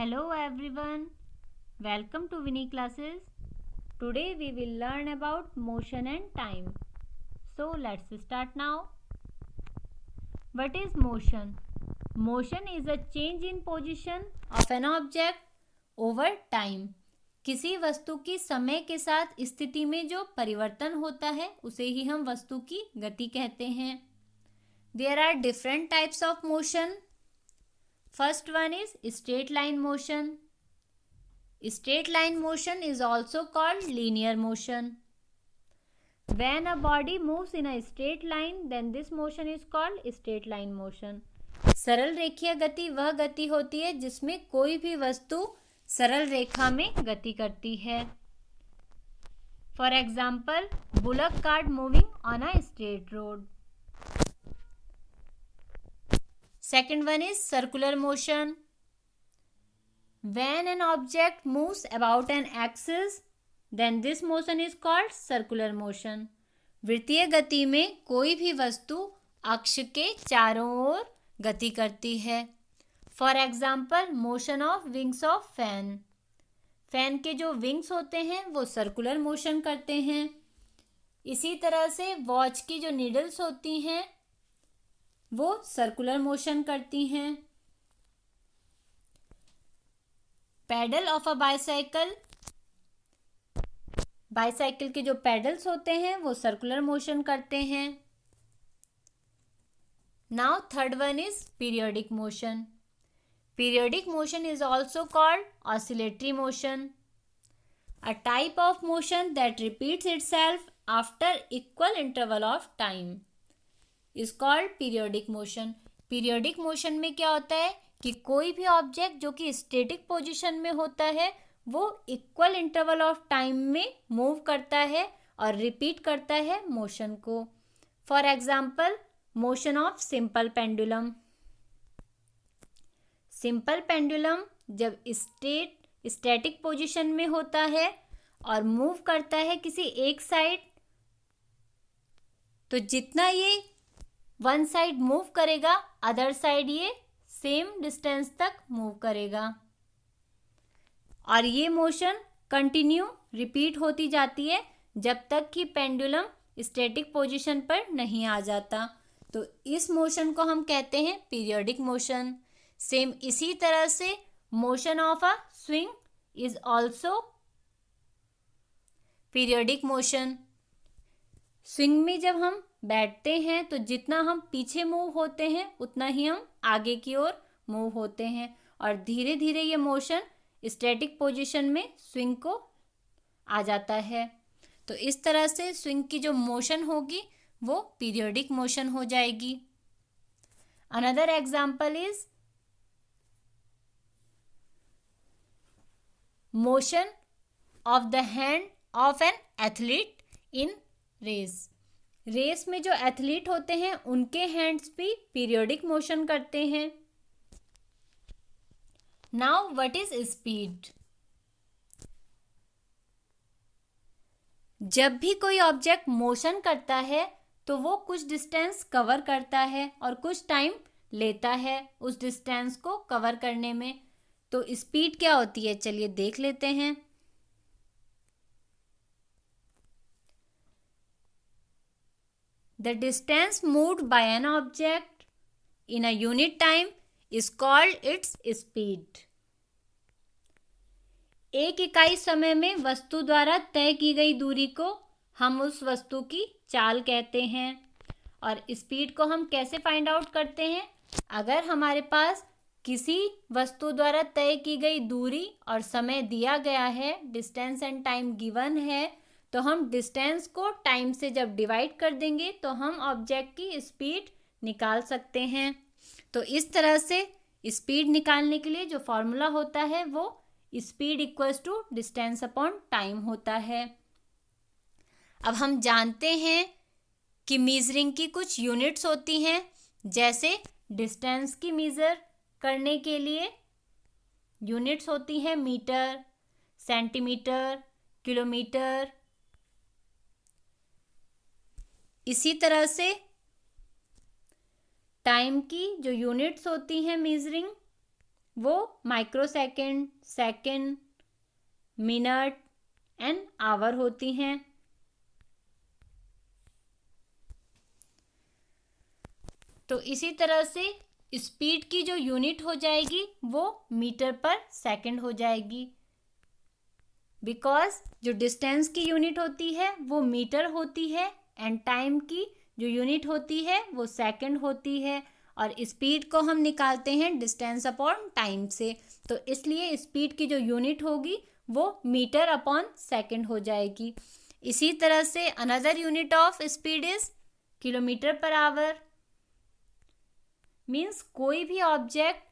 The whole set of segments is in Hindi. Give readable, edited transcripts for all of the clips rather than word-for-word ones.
Hello everyone, welcome to Vinny classes. Today we will learn about motion and time. So let's start now. What is motion? Motion is a change in position of an object over time. किसी वस्तु की समय के साथ स्थिति में जो परिवर्तन होता है उसे ही हम वस्तु की गति कहते हैं. There are different types of motion. First one is straight line motion. Straight line motion is also called linear motion. When a body moves in a straight line, then this motion is called straight line motion. सरल रेखीय गति वह गति होती है जिसमें कोई भी वस्तु सरल रेखा में गति करती है. For example, bullock cart moving on a straight road. Second one is circular motion. When an object moves about an axis, then this motion is called circular motion. वृत्तीय गति में कोई भी वस्तु अक्ष के चारों ओर गति करती है. For example, motion of wings of fan. Fan के जो विंग्स होते हैं वो सर्कुलर मोशन करते हैं. इसी तरह से वॉच की जो नीडल्स होती हैं वो सर्कुलर मोशन करती हैं. Pedal of a bicycle. Bicycle के जो पैडल्स होते हैं वो सर्कुलर मोशन करते हैं. Now third one is periodic motion. Periodic motion is also called oscillatory motion. A type of motion that repeats itself after equal interval of time is called periodic motion. Periodic motion में क्या होता है कि कोई भी ऑब्जेक्ट जो कि स्टैटिक पोजीशन में होता है वो इक्वल इंटरवल ऑफ टाइम में मूव करता है और रिपीट करता है मोशन को. For example, motion of simple pendulum. Simple pendulum जब स्टैटिक पोजीशन में होता है और मूव करता है किसी एक साइड, तो जितना ये वन साइड मूव करेगा अदर साइड ये सेम डिस्टेंस तक मूव करेगा और ये मोशन कंटिन्यू रिपीट होती जाती है जब तक कि पेंडुलम स्टैटिक पोजीशन पर नहीं आ जाता. तो इस मोशन को हम कहते हैं पीरियोडिक मोशन. सेम इसी तरह से motion of a swing is also periodic motion. Swing में जब हम बैठते हैं तो जितना हम पीछे मूव होते हैं उतना ही हम आगे की ओर मूव होते हैं और धीरे धीरे ये मोशन स्टैटिक पोजीशन में स्विंग को आ जाता है. तो इस तरह से स्विंग की जो मोशन होगी वो पीरियोडिक मोशन हो जाएगी. Another example is motion of the hand of an athlete in race. Race में जो एथलीट होते हैं उनके हैंड्स भी पीरियोडिक मोशन करते हैं. Now what is speed. जब भी कोई ऑब्जेक्ट मोशन करता है तो वो कुछ डिस्टेंस कवर करता है और कुछ टाइम लेता है उस डिस्टेंस को कवर करने में. तो स्पीड क्या होती है चलिए देख लेते हैं. The distance moved by an object in a unit time is called its speed. एक इकाई समय में वस्तु द्वारा तय की गई दूरी को हम उस वस्तु की चाल कहते हैं. और स्पीड को हम कैसे फाइंड आउट करते हैं. अगर हमारे पास किसी वस्तु द्वारा तय की गई दूरी और समय दिया गया है, डिस्टेंस एंड टाइम गिवन है, तो हम डिस्टेंस को टाइम से जब डिवाइड कर देंगे तो हम ऑब्जेक्ट की स्पीड निकाल सकते हैं. तो इस तरह से स्पीड निकालने के लिए जो फॉर्मूला होता है वो speed equals to distance upon time होता है. अब हम जानते हैं कि मीजरिंग की कुछ यूनिट्स होती हैं. जैसे डिस्टेंस की मीज़र करने के लिए यूनिट्स होती हैं मीटर, सेंटीमीटर, किलोमीटर. इसी तरह से टाइम की जो यूनिट्स होती हैं मीजरिंग वो microsecond, second, minute and hour होती हैं। तो इसी तरह से स्पीड की जो यूनिट हो जाएगी वो मीटर पर सेकंड हो जाएगी, बिकॉज जो डिस्टेंस की यूनिट होती है वो मीटर होती है एंड टाइम की जो यूनिट होती है वो सेकंड होती है, और स्पीड को हम निकालते हैं डिस्टेंस अपॉन टाइम से। तो इसलिए स्पीड की जो यूनिट होगी वो मीटर अपॉन सेकंड हो जाएगी। इसी तरह से another unit of speed is kilometre per hour. Means कोई भी ऑब्जेक्ट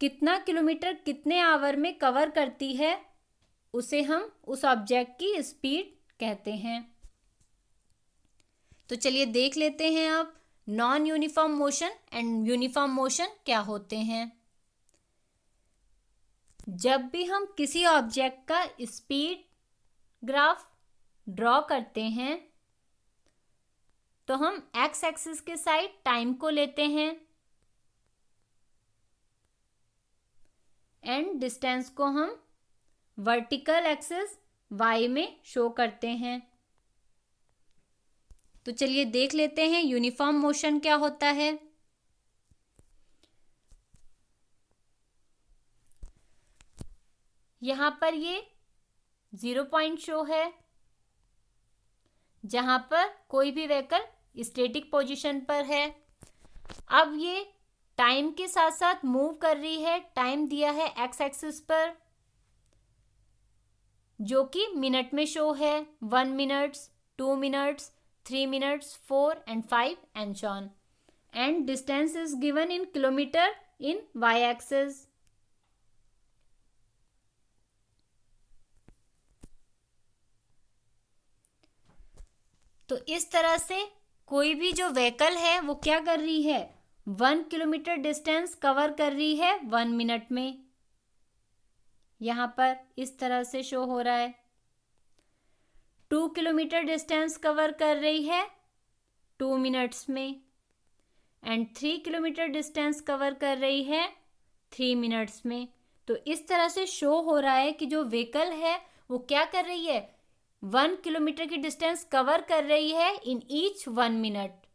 कितना किलोमीटर कितने आवर में कवर करती है उसे हम उस ऑब्जेक्ट की स्पीड कहते हैं। तो चलिए देख लेते हैं अब non uniform motion and uniform motion क्या होते हैं। जब भी हम किसी ऑब्जेक्ट का स्पीड ग्राफ ड्रॉ करते हैं तो हम एक्स एक्सिस के साइड टाइम को लेते हैं एंड डिस्टेंस को हम वर्टिकल एक्सिस वाई में शो करते हैं। तो चलिए देख लेते हैं यूनिफॉर्म मोशन क्या होता है। यहाँ पर ये 0 पॉइंट शो है जहां पर कोई भी व्हीकल स्टैटिक पोजीशन पर है। अब ये टाइम के साथ साथ मूव कर रही है। टाइम दिया है एक्स एक्सिस पर जो कि मिनट में शो है, 1 minutes, 2 minutes, 3 minutes, 4 and 5 and so on. And distance is given in kilometer in y-axis. तो इस तरह से कोई भी जो व्हीकल है वो क्या कर रही है, 1 किलोमीटर डिस्टेंस कवर कर रही है 1 मिनट में। यहाँ पर इस तरह से शो हो रहा है। 2 किलोमीटर डिस्टेंस कवर कर रही है 2 मिनट्स में एंड 3 किलोमीटर डिस्टेंस कवर कर रही है 3 मिनट्स में। तो इस तरह से शो हो रहा है कि जो व्हीकल है वो क्या कर रही है, 1 किलोमीटर की डिस्टेंस कवर कर रही है इन ईच 1 मिनट।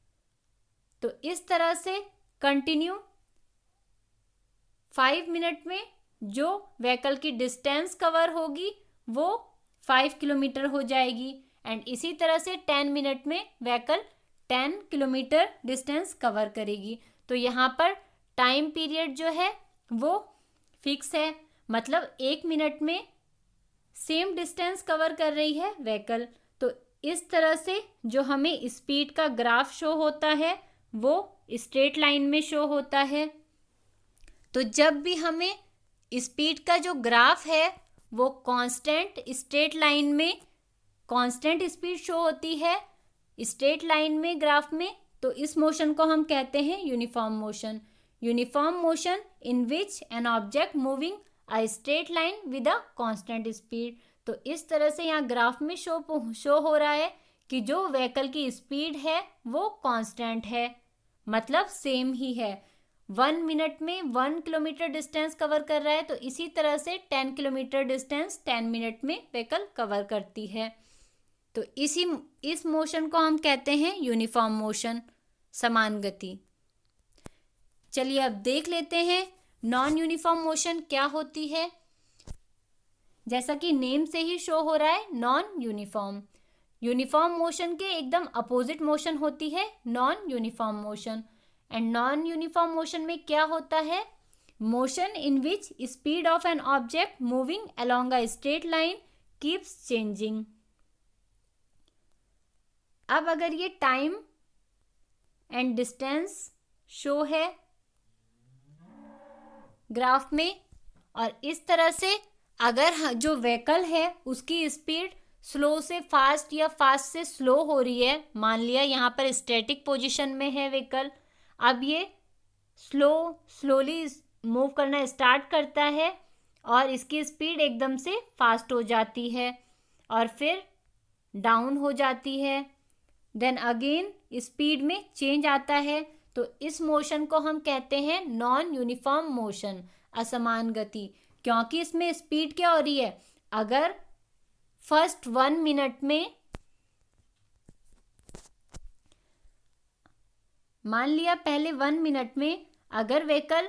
तो इस तरह से कंटिन्यू 5 मिनट में जो व्हीकल की डिस्टेंस कवर होगी वो 5 किलोमीटर हो जाएगी एंड इसी तरह से 10 मिनट में व्हीकल 10 किलोमीटर डिस्टेंस कवर करेगी। तो यहाँ पर टाइम पीरियड जो है वो फिक्स है, मतलब 1 मिनट में सेम डिस्टेंस कवर कर रही है व्हीकल। तो इस तरह से जो हमें स्पीड का ग्राफ शो होता है वो स्ट्रेट लाइन में शो होता है। तो जब भी हमें स्पीड का जो ग्राफ है वो कांस्टेंट स्ट्रेट लाइन में कांस्टेंट स्पीड शो होती है स्ट्रेट लाइन में ग्राफ में, तो इस मोशन को हम कहते हैं uniform motion. Uniform motion in which an object moving a straight line with a constant speed. तो इस तरह से यहाँ ग्राफ में शो हो रहा है कि जो व्हीकल की स्पीड है वो कांस्टेंट है, मतलब सेम ही है। 1 मिनट में 1 किलोमीटर डिस्टेंस कवर कर रहा है, तो इसी तरह से 10 किलोमीटर डिस्टेंस 10 मिनट में व्हीकल कवर करती है। तो इस मोशन को हम कहते हैं यूनिफॉर्म मोशन, समान गति। चलिए अब देख लेते हैं नॉन यूनिफॉर्म मोशन क्या होती है। जैसा कि नेम से ही शो हो रहा है नॉन यूनिफॉर्म। यूनिफॉर्म मोशन के एकदम अपोजिट मोशन होती है non uniform motion. And non uniform motion में क्या होता है, motion in which speed of an object moving along a straight line keeps changing. अब अगर ये टाइम एंड डिस्टेंस शो है ग्राफ में, और इस तरह से अगर जो व्हीकल है उसकी स्पीड स्लो से फास्ट या फास्ट से स्लो हो रही है, मान लिया यहाँ पर स्टैटिक पोजीशन में है व्हीकल, अब ये स्लोली मूव करना स्टार्ट करता है और इसकी स्पीड एकदम से फास्ट हो जाती है और फिर डाउन हो जाती है, देन अगेन स्पीड में चेंज आता है। तो इस मोशन को हम कहते हैं नॉन यूनिफॉर्म मोशन। असमान गति, क्योंकि इसमें स्पीड क्या हो रही है, अगर फर्स्ट 1 मिनट में मान लिया पहले 1 मिनट में अगर व्हीकल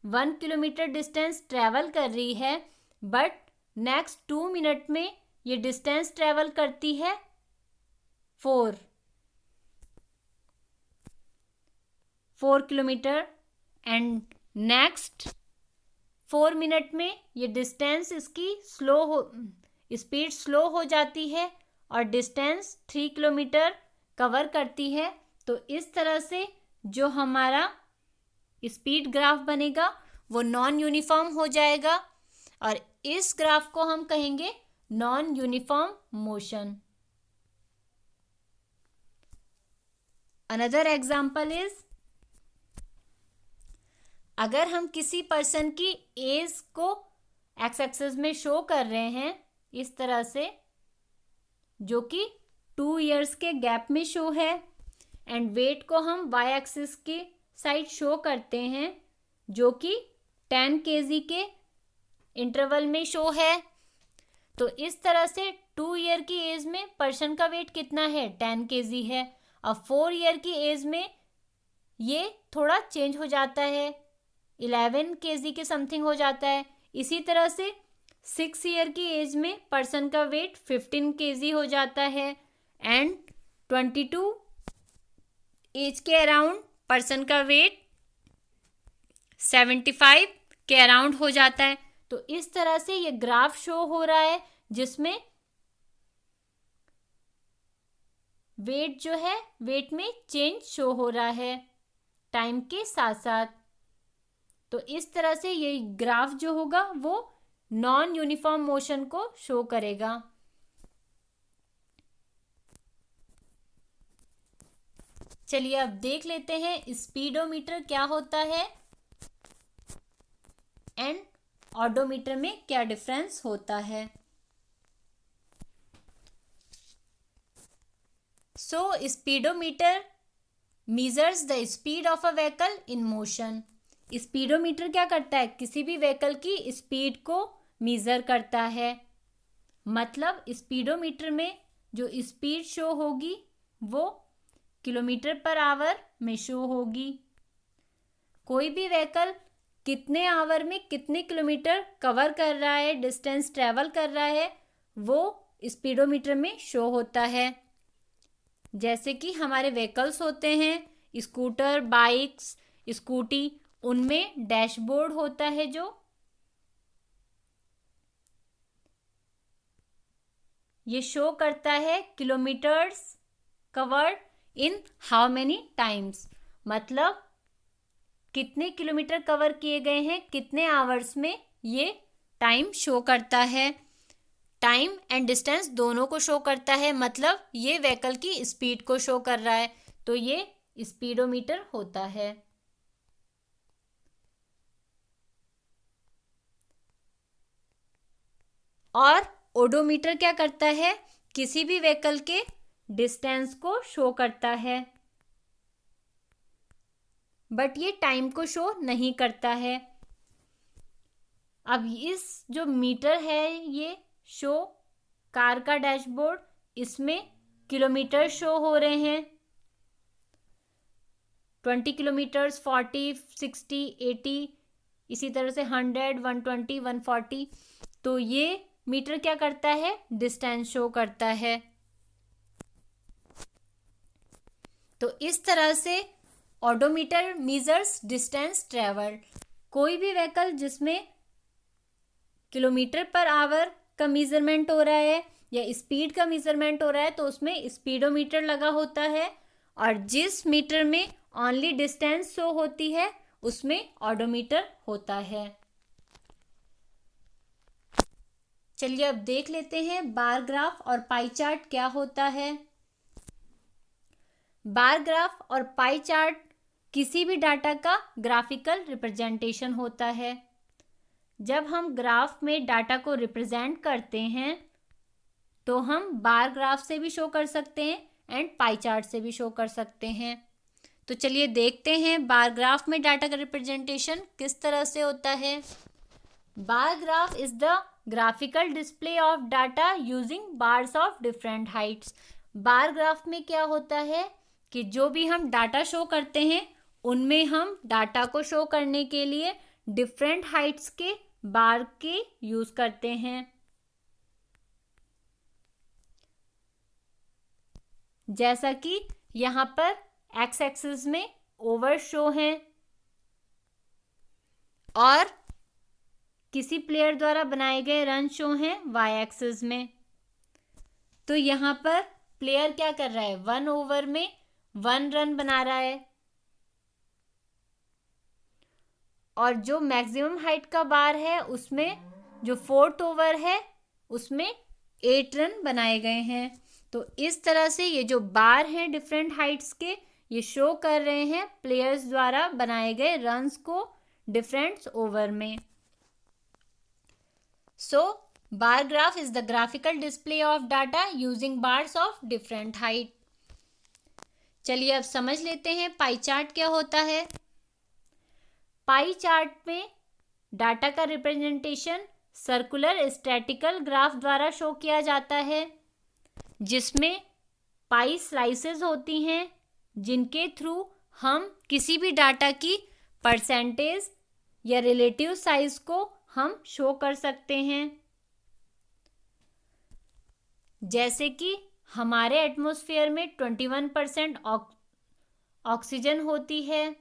1 किलोमीटर डिस्टेंस ट्रेवल कर रही है, बट नेक्स्ट 2 मिनट में ये डिस्टेंस ट्रेवल करती है 4 किलोमीटर, एंड नेक्स्ट 4 मिनट में ये डिस्टेंस इसकी स्पीड स्लो हो जाती है और डिस्टेंस 3 किलोमीटर कवर करती है। तो इस तरह से जो हमारा स्पीड ग्राफ बनेगा वो नॉन यूनिफॉर्म हो जाएगा और इस ग्राफ को हम कहेंगे non uniform motion. Another example is, अगर हम किसी पर्सन की एज को एक्स एक्सिस में शो कर रहे हैं इस तरह से, जो कि 2 इयर्स के गैप में शो है, एंड वेट को हम वाई एक्सिस की साइड शो करते हैं जो कि 10 kg के इंटरवल में शो है। तो इस तरह से 2 ईयर की एज में पर्सन का वेट कितना है, 10 kg है। अब 4 ईयर की एज में ये थोड़ा चेंज हो जाता है, 11 kg के समथिंग हो जाता है। इसी तरह से 6 ईयर की एज में पर्सन का वेट 15 kg हो जाता है, एंड 22 एज के अराउंड पर्सन का वेट 75 के अराउंड हो जाता है। तो इस तरह से ये ग्राफ शो हो रहा है जिसमें वेट जो है, वेट में चेंज शो हो रहा है टाइम के साथ साथ। तो इस तरह से ये ग्राफ जो होगा वो नॉन यूनिफॉर्म मोशन को शो करेगा। चलिए अब देख लेते हैं स्पीडोमीटर क्या होता है एंड ऑडोमीटर में क्या डिफरेंस होता है। So speedometer measures the speed of a vehicle in motion. Speedometer क्या करता है, किसी भी व्हीकल की स्पीड को मीजर करता है। मतलब स्पीडोमीटर में जो स्पीड शो होगी वो किलोमीटर पर आवर में शो होगी। कोई भी व्हीकल कितने आवर में कितने किलोमीटर कवर कर रहा है, डिस्टेंस ट्रेवल कर रहा है, वो स्पीडोमीटर में शो होता है। जैसे कि हमारे व्हीकल्स होते हैं, स्कूटर, बाइक्स, स्कूटी, उनमें डैशबोर्ड होता है जो ये शो करता है kilometres covered in how many times, मतलब कितने किलोमीटर कवर किए गए हैं कितने आवर्स में, ये टाइम शो करता है। टाइम एंड डिस्टेंस दोनों को शो करता है, मतलब ये व्हीकल की स्पीड को शो कर रहा है, तो ये स्पीडोमीटर होता है। और ओडोमीटर क्या करता है, किसी भी व्हीकल के डिस्टेंस को शो करता है, बट ये टाइम को शो नहीं करता है। अब इस जो मीटर है ये शो कार का डैशबोर्ड, इसमें किलोमीटर शो हो रहे हैं, 20 किलोमीटर्स, 40, 60, 80, इसी तरह से 100, 120, 140। तो ये मीटर क्या करता है, डिस्टेंस शो करता है। तो इस तरह से ऑडोमीटर मेजर्स डिस्टेंस ट्रेवल्ड। कोई भी व्हीकल जिसमें किलोमीटर पर आवर का मेजरमेंट हो रहा है या स्पीड का मेजरमेंट हो रहा है तो उसमें स्पीडोमीटर लगा होता है, और जिस मीटर में ओनली डिस्टेंस शो होती है उसमें ऑडोमीटर होता है। चलिए अब देख लेते हैं बार ग्राफ और पाई चार्ट क्या होता है। बार ग्राफ और पाई चार्ट किसी भी डाटा का ग्राफिकल रिप्रेजेंटेशन होता है। जब हम ग्राफ में डाटा को रिप्रेजेंट करते हैं तो हम बार ग्राफ से भी शो कर सकते हैं एंड पाई चार्ट से भी शो कर सकते हैं। तो चलिए देखते हैं बार ग्राफ में डाटा का रिप्रेजेंटेशन किस तरह से होता है। Bar graph is the graphical display of data using bars of different Heights. Bar graph में क्या होता है कि जो भी हम डाटा शो करते हैं उनमें हम डाटा को शो करने के लिए डिफरेंट हाइट्स के बार के यूज करते हैं। जैसा कि यहाँ पर एक्स एक्सिस में ओवर शो है और किसी प्लेयर द्वारा बनाए गए रन शो हैं वाई एक्सिस में। तो यहाँ पर प्लेयर क्या कर रहा है, 1 ओवर में 1 रन बना रहा है और जो मैक्सिमम हाइट का बार है उसमें जो 4th ओवर है उसमें 8 रन बनाए गए हैं। तो इस तरह से ये जो बार हैं डिफरेंट हाइट्स के, ये शो कर रहे हैं प्लेयर्स द्वारा बनाए गए रन्स को डिफरेंट ओवर में। So, bar graph is the graphical display of data using bars of different height. चलिए अब समझ लेते हैं पाई चार्ट क्या होता है। पाई चार्ट में डाटा का रिप्रेजेंटेशन सर्कुलर स्टैटिकल ग्राफ द्वारा शो किया जाता है, जिसमें पाई स्लाइसेस होती हैं जिनके थ्रू हम किसी भी डाटा की परसेंटेज या रिलेटिव साइज को हम शो कर सकते हैं। जैसे कि हमारे एटमॉस्फेयर में 21% ऑक्सीजन होती है,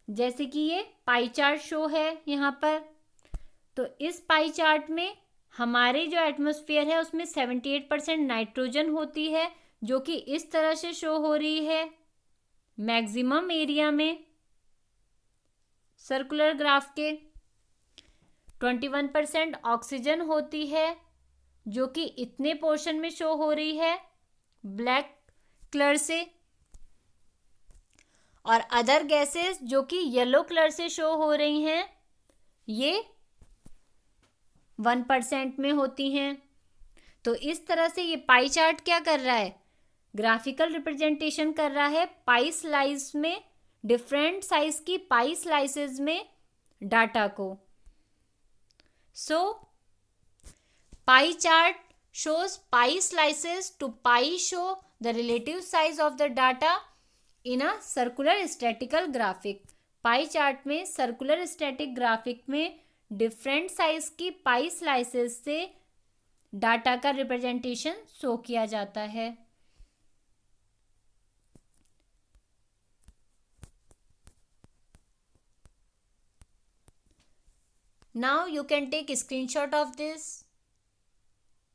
जैसे कि ये पाई चार्ट शो है यहाँ पर। तो इस पाई चार्ट में हमारे जो एटमॉस्फेयर है उसमें 78% नाइट्रोजन होती है, जो कि इस तरह से शो हो रही है मैक्सिमम एरिया में सर्कुलर ग्राफ के। 21% ऑक्सीजन होती है जो कि इतने पोर्शन में शो हो रही है ब्लैक कलर से, और अदर गैसेस जो कि येलो कलर से शो हो रही हैं ये 1% में होती हैं। तो इस तरह से ये पाई चार्ट क्या कर रहा है, ग्राफिकल रिप्रेजेंटेशन कर रहा है पाई स्लाइस में, डिफरेंट साइज की पाई स्लाइसेस में डाटा को। So pie chart shows pie slices to pie show the relative size of the data in a circular statical graphic। Pie chart में सर्कुलर स्टैटिक ग्राफिक में डिफरेंट साइज की पाई स्लाइसेस से डाटा का रिप्रेजेंटेशन शो किया जाता है। Now you can take a screenshot of this